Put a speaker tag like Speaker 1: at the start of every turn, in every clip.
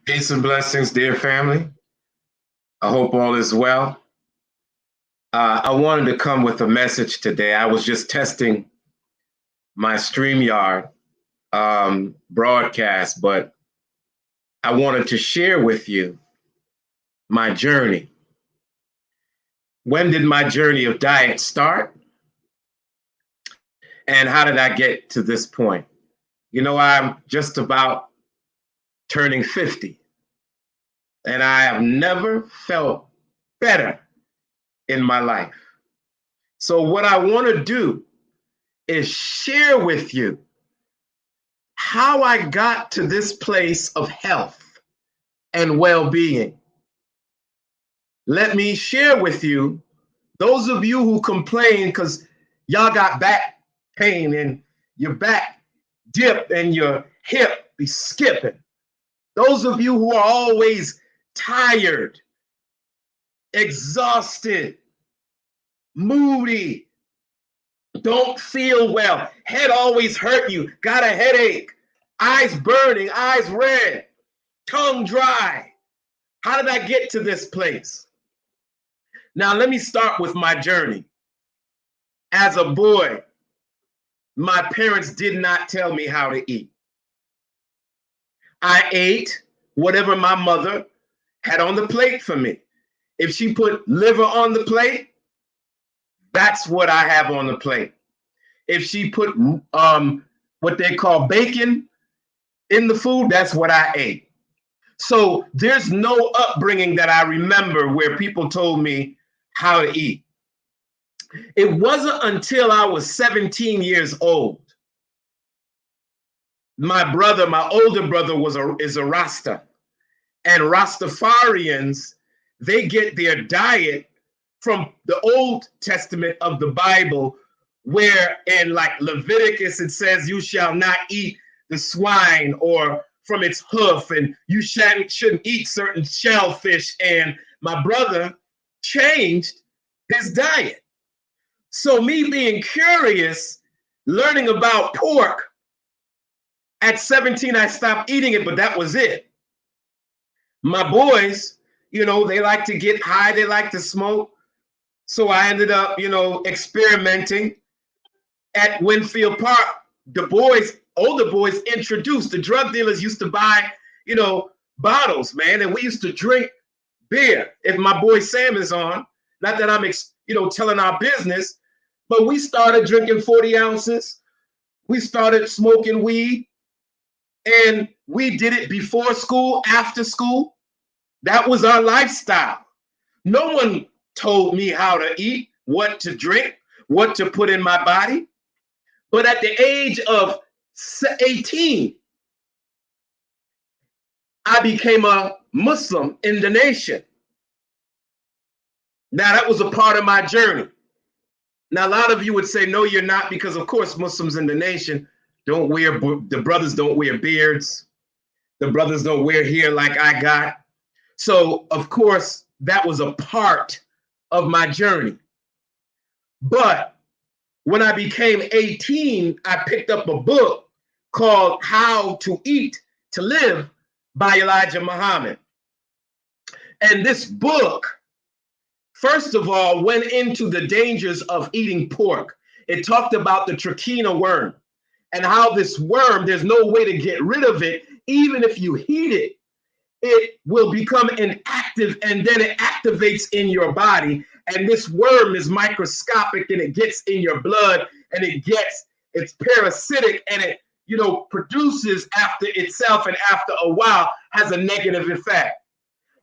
Speaker 1: Peace and blessings, dear family. I hope all is well. I wanted to come with a message today. I was just testing my StreamYard broadcast, but I wanted to share with you my journey. When did my journey of diet start? And how did I get to this point? You know, I'm just about turning 50, and I have never felt better in my life. So, what I want to do is share with you how I got to this place of health and well being. Let me share with you, those of you who complain because y'all got back pain and your back dip and your hip be skipping. Those of you who are always tired, exhausted, moody, don't feel well, head always hurt you, got a headache, eyes burning, eyes red, tongue dry. How did I get to this place? Now, let me start with my journey. As a boy, my parents did not tell me how to eat. I ate whatever my mother had on the plate for me. If she put liver on the plate, that's what I have on the plate. If she put what they call bacon in the food, that's what I ate. So there's no upbringing that I remember where people told me how to eat. It wasn't until I was 17 years old. My brother, my older brother, is a Rasta. And Rastafarians, they get their diet from the Old Testament of the Bible, where in like Leviticus it says you shall not eat the swine or from its hoof, and you shouldn't eat certain shellfish. And my brother changed his diet. So me being curious, learning about pork, at 17 I stopped eating it, but that was it. My boys, they like to get high, they like to smoke. So I ended up, experimenting at Winfield Park. The boys, older boys, introduced, the drug dealers used to buy, bottles, man, and we used to drink beer. If my boy Sam is on, not that I'm, telling our business, but we started drinking 40 ounces. We started smoking weed, and we did it before school, after school. That was our lifestyle. No one told me how to eat, what to drink, what to put in my body. But at the age of 18, I became a Muslim in the nation. Now, that was a part of my journey. Now, a lot of you would say, no, you're not, because, of course, Muslims in the nation the brothers don't wear beards. The brothers don't wear hair like I got. So, of course, that was a part of my journey. But when I became 18, I picked up a book called How to Eat to Live by Elijah Muhammad. And this book, first of all, went into the dangers of eating pork. It talked about the trichina worm and how this worm, there's no way to get rid of it. Even if you heat it, it will become inactive, and then it activates in your body. And this worm is microscopic, and it gets in your blood, and it's parasitic, and it, produces after itself, and after a while has a negative effect.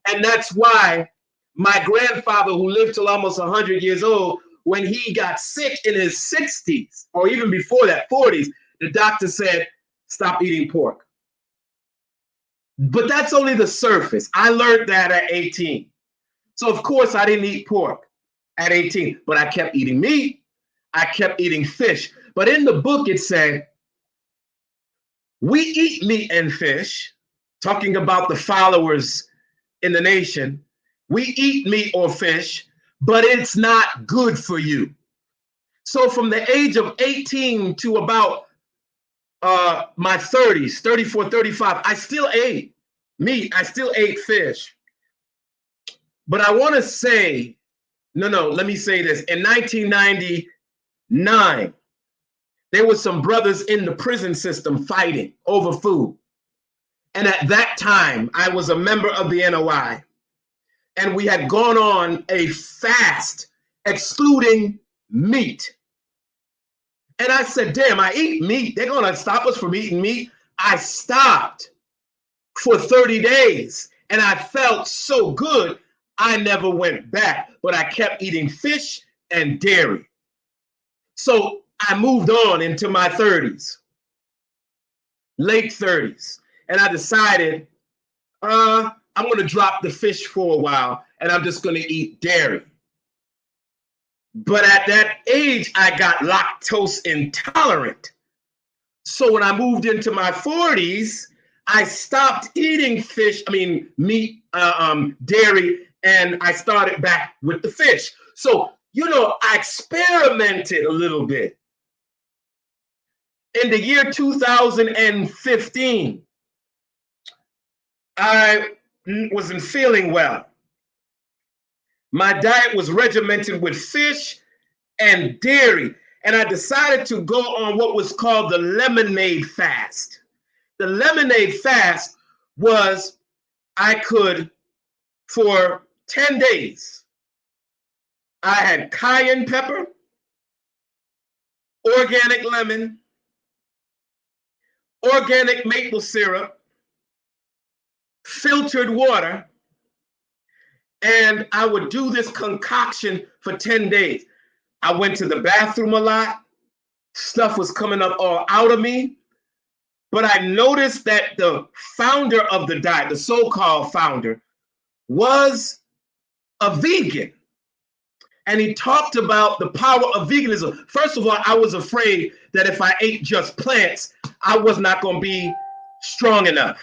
Speaker 1: And that's why my grandfather, who lived till almost 100 years old, when he got sick in his 60s, or even before that, 40s, the doctor said, stop eating pork. But that's only the surface. I learned that at 18. So, of course, I didn't eat pork at 18, but I kept eating meat. I kept eating fish. But in the book, it said, we eat meat and fish, talking about the followers in the nation. We eat meat or fish, but it's not good for you. So from the age of 18 to about my 30s, 34, 35, I still ate. meat. I still ate fish. But I want to say, no, let me say this. In 1999, there were some brothers in the prison system fighting over food. And at that time, I was a member of the NOI. And we had gone on a fast excluding meat. And I said, damn, I eat meat. They're going to stop us from eating meat. I stopped for 30 days and I felt so good. I never went back, but I kept eating fish and dairy. So I moved on into my 30s, late 30s. And I decided, I'm going to drop the fish for a while and I'm just going to eat dairy. But at that age, I got lactose intolerant. So when I moved into my 40s, I stopped eating meat, dairy, and I started back with the fish. So, I experimented a little bit. In the year 2015, I wasn't feeling well. My diet was regimented with fish and dairy, and I decided to go on what was called the lemonade fast. The lemonade fast was I could, for 10 days, I had cayenne pepper, organic lemon, organic maple syrup, filtered water, and I would do this concoction for 10 days. I went to the bathroom a lot. Stuff was coming up all out of me. But I noticed that the founder of the diet, the so-called founder, was a vegan. And he talked about the power of veganism. First of all, I was afraid that if I ate just plants, I was not going to be strong enough.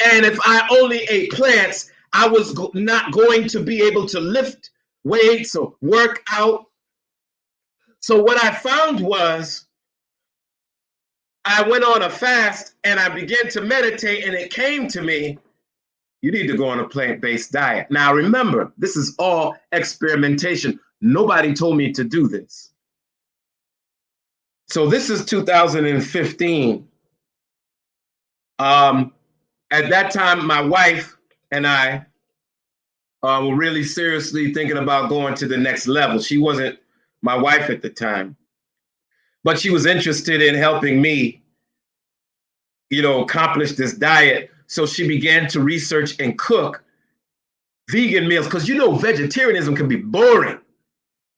Speaker 1: And if I only ate plants, I was not going to be able to lift weights or work out. So what I found was I went on a fast and I began to meditate, and it came to me, you need to go on a plant-based diet. Now remember, this is all experimentation. Nobody told me to do this. So this is 2015. At that time, my wife and I were really seriously thinking about going to the next level. She wasn't my wife at the time, but she was interested in helping me, accomplish this diet. So she began to research and cook vegan meals, because vegetarianism can be boring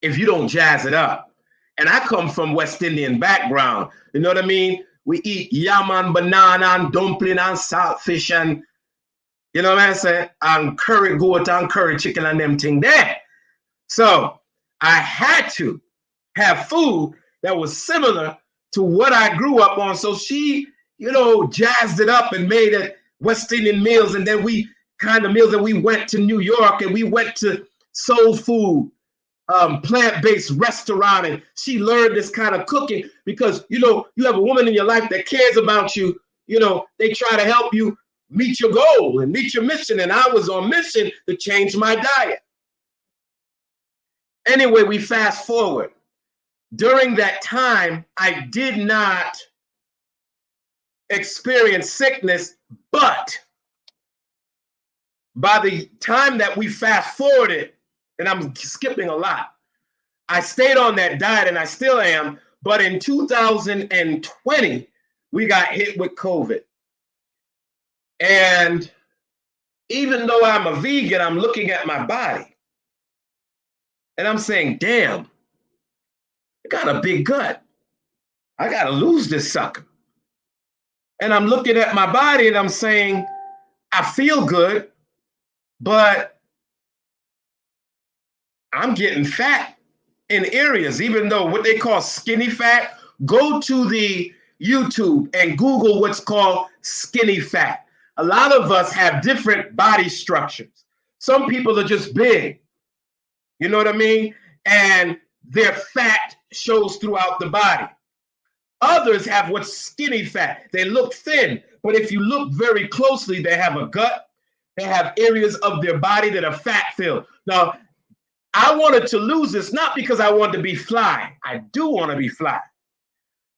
Speaker 1: if you don't jazz it up. And I come from West Indian background. You know what I mean? We eat yam and banana and dumpling and saltfish and, you know what I'm saying? And curry goat and curry chicken and them thing there. So I had to have food that was similar to what I grew up on. So she, jazzed it up and made it West Indian meals. And then we went to New York and we went to soul food, plant-based restaurant. And she learned this kind of cooking because, you have a woman in your life that cares about you. They try to help you meet your goal and meet your mission. And I was on mission to change my diet. Anyway, we fast forward. During that time, I did not experience sickness, but by the time that we fast forwarded, and I'm skipping a lot, I stayed on that diet and I still am, but in 2020, we got hit with COVID. And even though I'm a vegan, I'm looking at my body and I'm saying, damn, I got a big gut. I got to lose this sucker. And I'm looking at my body and I'm saying, I feel good, but I'm getting fat in areas, even though what they call skinny fat. Go to the YouTube and Google what's called skinny fat. A lot of us have different body structures. Some people are just big, you know what I mean? And their fat shows throughout the body. Others have what's skinny fat. They look thin, but if you look very closely, they have a gut. They have areas of their body that are fat filled. Now, I wanted to lose this not because I wanted to be fly. I do want to be fly,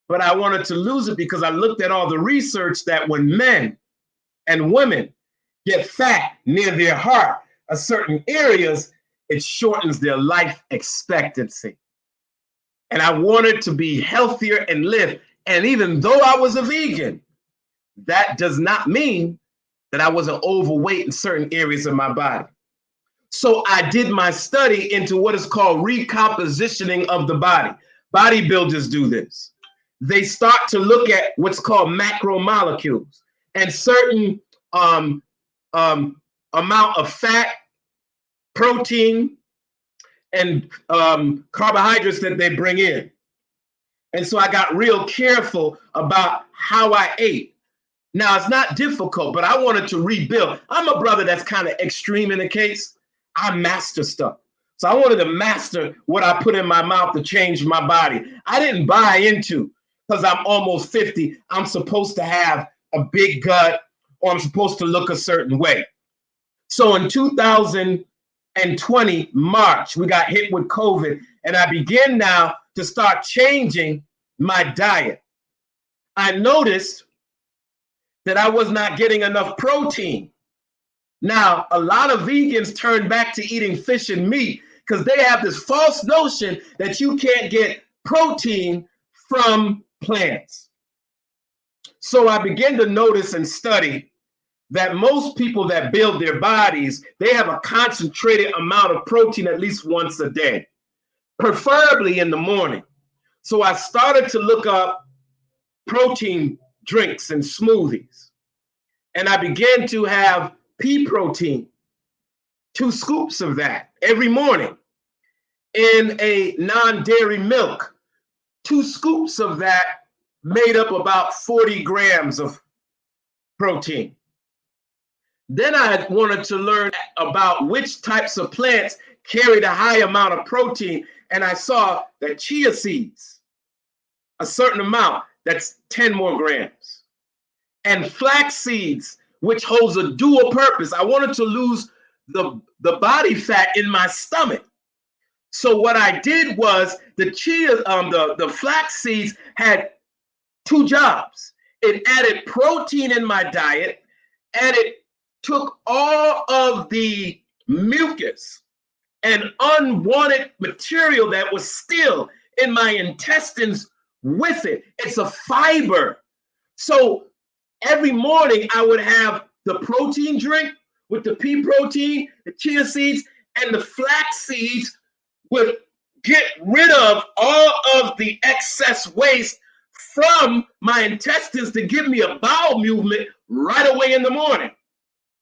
Speaker 1: but I wanted to lose it because I looked at all the research that when men and women get fat near their heart, certain areas, it shortens their life expectancy. And I wanted to be healthier and live. And even though I was a vegan, that does not mean that I wasn't overweight in certain areas of my body. So I did my study into what is called recompositioning of the body. Bodybuilders do this. They start to look at what's called macromolecules and certain amount of fat, protein, and carbohydrates that they bring in. And so I got real careful about how I ate. Now, it's not difficult, but I wanted to rebuild. I'm a brother that's kind of extreme in the case. I master stuff. So I wanted to master what I put in my mouth to change my body. I didn't buy into, because I'm almost 50, I'm supposed to have a big gut or I'm supposed to look a certain way. So in 2020, March, we got hit with COVID, and I began now to start changing my diet. I noticed that I was not getting enough protein. Now, a lot of vegans turn back to eating fish and meat because they have this false notion that you can't get protein from plants. So I began to notice and study that most people that build their bodies, they have a concentrated amount of protein at least once a day, preferably in the morning. So I started to look up protein drinks and smoothies. And I began to have pea protein, 2 scoops of that every morning in a non-dairy milk. 2 scoops of that made up about 40 grams of protein. Then I wanted to learn about which types of plants carried a high amount of protein. And I saw that chia seeds, a certain amount, that's 10 more grams. And flax seeds, which holds a dual purpose. I wanted to lose the body fat in my stomach. So what I did was the flax seeds had 2 jobs. It added protein in my diet, and it took all of the mucus and unwanted material that was still in my intestines with it. It's a fiber. So every morning I would have the protein drink with the pea protein, the chia seeds, and the flax seeds would get rid of all of the excess waste from my intestines to give me a bowel movement right away in the morning.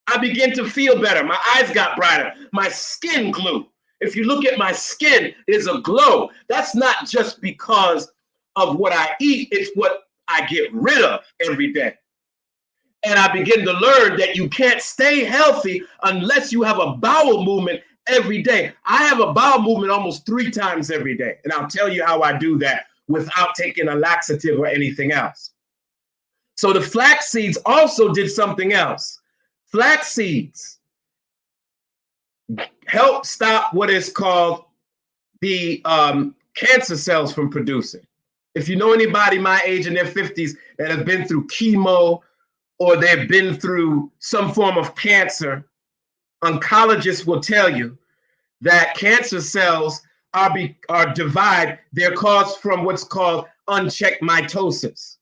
Speaker 1: I began to feel better. My eyes got brighter. My skin glowed. If you look at my skin, there's a glow. That's not just because of what I eat. It's what I get rid of every day. And I begin to learn that you can't stay healthy unless you have a bowel movement every day. I have a bowel movement almost 3 times every day. And I'll tell you how I do that without taking a laxative or anything else. So the flax seeds also did something else. Flax seeds help stop what is called the cancer cells from producing. If you know anybody my age in their 50s that have been through chemo or they've been through some form of cancer, oncologists will tell you that cancer cells are divided. They're caused from what's called unchecked mitosis,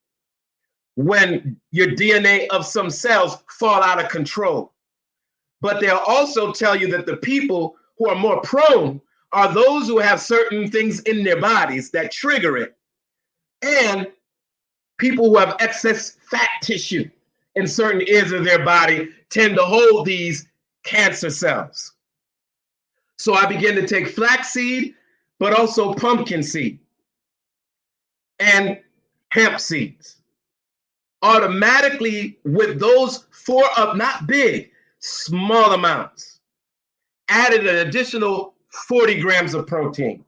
Speaker 1: when your DNA of some cells fall out of control. But they'll also tell you that the people who are more prone are those who have certain things in their bodies that trigger it, and people who have excess fat tissue in certain areas of their body tend to hold these cancer cells. So I began to take flaxseed, but also pumpkin seed and hemp seeds. Automatically, with those 4 up, not big, small amounts, added an additional 40 grams of protein.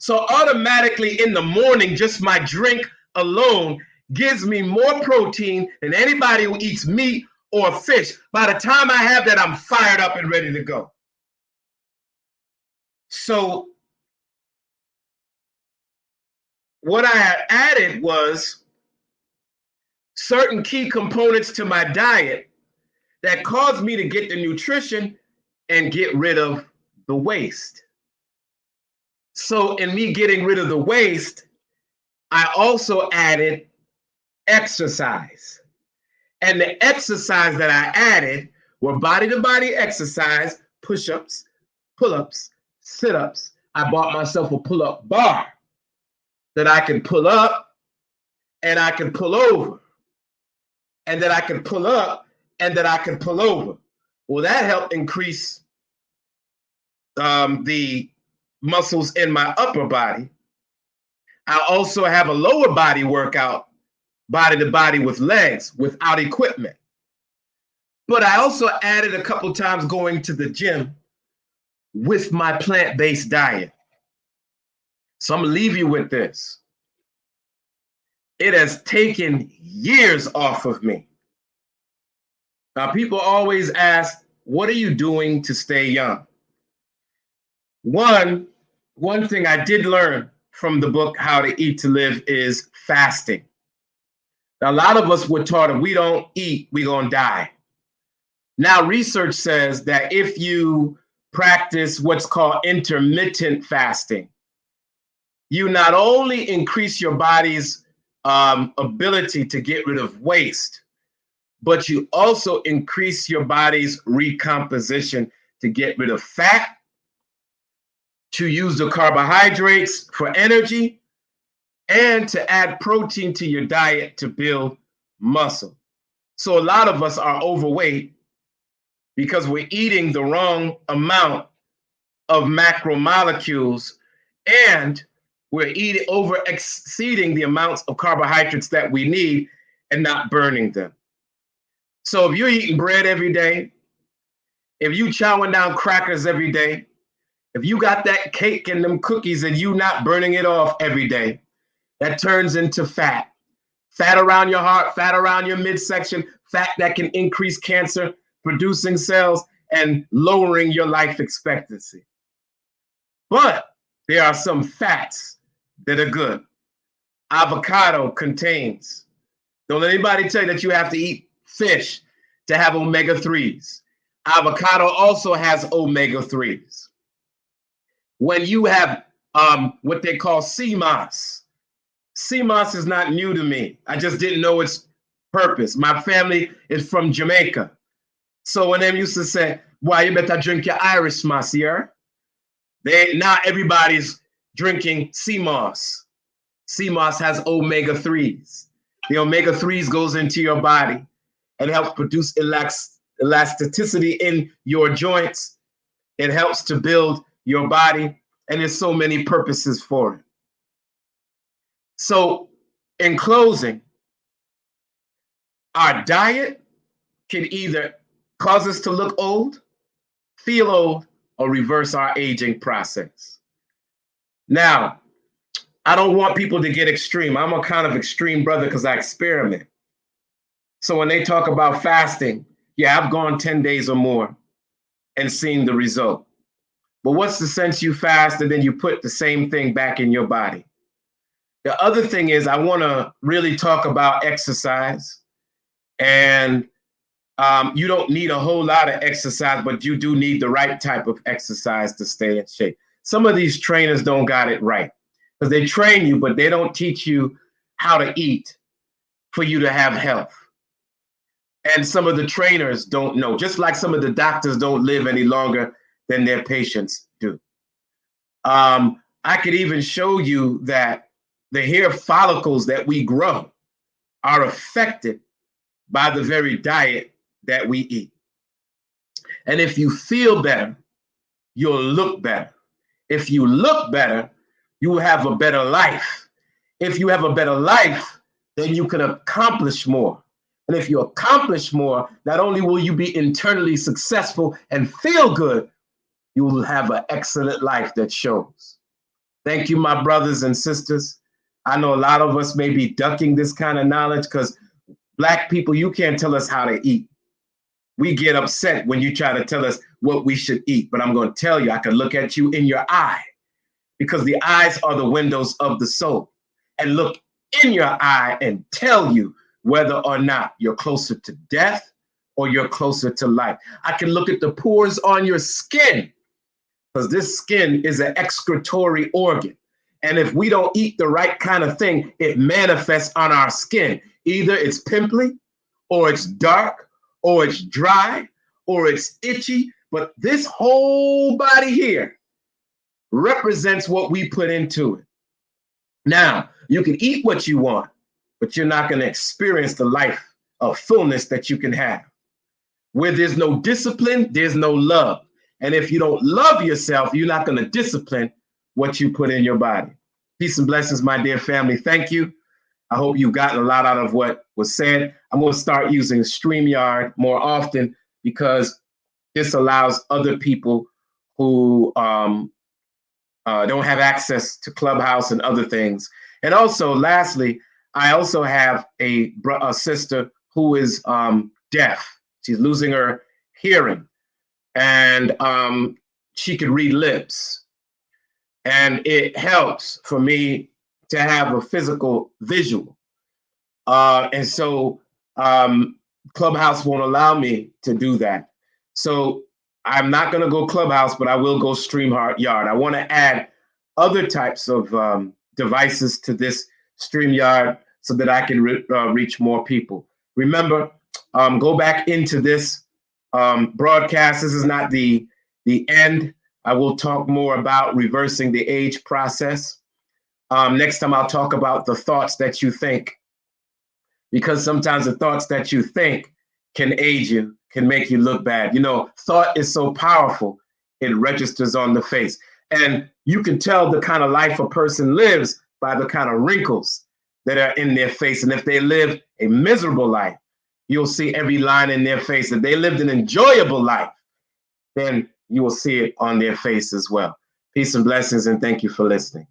Speaker 1: So automatically in the morning, just my drink alone gives me more protein than anybody who eats meat or fish. By the time I have that, I'm fired up and ready to go. So what I had added was certain key components to my diet that caused me to get the nutrition and get rid of the waste. So in me getting rid of the waste, I also added exercise. And the exercise that I added were body-to-body exercise, push-ups, pull-ups, sit-ups. I bought myself a pull-up bar that I can pull up and I can pull over, and that I can pull up and that I can pull over. Well, that helped increase the muscles in my upper body. I also have a lower body workout, body to body with legs, without equipment. But I also added a couple times going to the gym with my plant-based diet. So I'm gonna leave you with this. It has taken years off of me. Now, people always ask, what are you doing to stay young? One thing I did learn from the book, How to Eat to Live, is fasting. Now, a lot of us were taught if we don't eat, we're gonna die. Now, research says that if you practice what's called intermittent fasting, you not only increase your body's ability to get rid of waste, but you also increase your body's recomposition to get rid of fat, to use the carbohydrates for energy, and to add protein to your diet to build muscle. So a lot of us are overweight because we're eating the wrong amount of macromolecules, and we're over exceeding the amounts of carbohydrates that we need and not burning them. So if you're eating bread every day, if you chowing down crackers every day, if you got that cake and them cookies and you not burning it off every day, that turns into fat. Fat around your heart, fat around your midsection, fat that can increase cancer producing cells and lowering your life expectancy. But there are some fats that are good. Avocado contains. Don't let anybody tell you that you have to eat fish to have omega-3s. Avocado also has omega-3s. When you have what they call CMOS, CMOS is not new to me. I just didn't know its purpose. My family is from Jamaica. So when they used to say, why you better drink your Irish moss here? Now everybody's drinking CMOS. CMOS has omega-3s. The omega-3s goes into your body and helps produce elasticity in your joints. It helps to build your body, and there's so many purposes for it. So in closing, our diet can either cause us to look old, feel old, or reverse our aging process. Now, I don't want people to get extreme. I'm a kind of extreme brother because I experiment. So when they talk about fasting, yeah, I've gone 10 days or more and seen the result. But what's the sense you fast and then you put the same thing back in your body? The other thing is I want to really talk about exercise. And you don't need a whole lot of exercise, but you do need the right type of exercise to stay in shape. Some of these trainers don't got it right because they train you, but they don't teach you how to eat for you to have health. And some of the trainers don't know, just like some of the doctors don't live any longer than their patients do. I could even show you that the hair follicles that we grow are affected by the very diet that we eat. And if you feel better, you'll look better. If you look better, you will have a better life. If you have a better life, then you can accomplish more. And if you accomplish more, not only will you be internally successful and feel good, you will have an excellent life that shows. Thank you, my brothers and sisters. I know a lot of us may be ducking this kind of knowledge because Black people, you can't tell us how to eat. We get upset when you try to tell us what we should eat, but I'm going to tell you, I can look at you in your eye because the eyes are the windows of the soul, and look in your eye and tell you whether or not you're closer to death or you're closer to life. I can look at the pores on your skin because this skin is an excretory organ. And if we don't eat the right kind of thing, it manifests on our skin. Either it's pimply, or it's dark, or it's dry, or it's itchy. But this whole body here represents what we put into it. Now, you can eat what you want, but you're not going to experience the life of fullness that you can have. Where there's no discipline, there's no love. And if you don't love yourself, you're not going to discipline what you put in your body. Peace and blessings, my dear family. Thank you. I hope you've gotten a lot out of what was said. I'm going to start using StreamYard more often because this allows other people who don't have access to Clubhouse and other things. And also, lastly, I also have a sister who is deaf. She's losing her hearing, and she could read lips. And it helps for me to have a physical visual. And so Clubhouse won't allow me to do that. So I'm not going to go Clubhouse, but I will go StreamYard. I want to add other types of devices to this StreamYard so that I can reach more people. Remember, go back into this broadcast. This is not the end. I will talk more about reversing the age process. Next time I'll talk about the thoughts that you think, because sometimes the thoughts that you think can age you, can make you look bad. You know, thought is so powerful, it registers on the face. And you can tell the kind of life a person lives by the kind of wrinkles that are in their face. And if they live a miserable life, you'll see every line in their face. If they lived an enjoyable life, then you will see it on their face as well. Peace and blessings, and thank you for listening.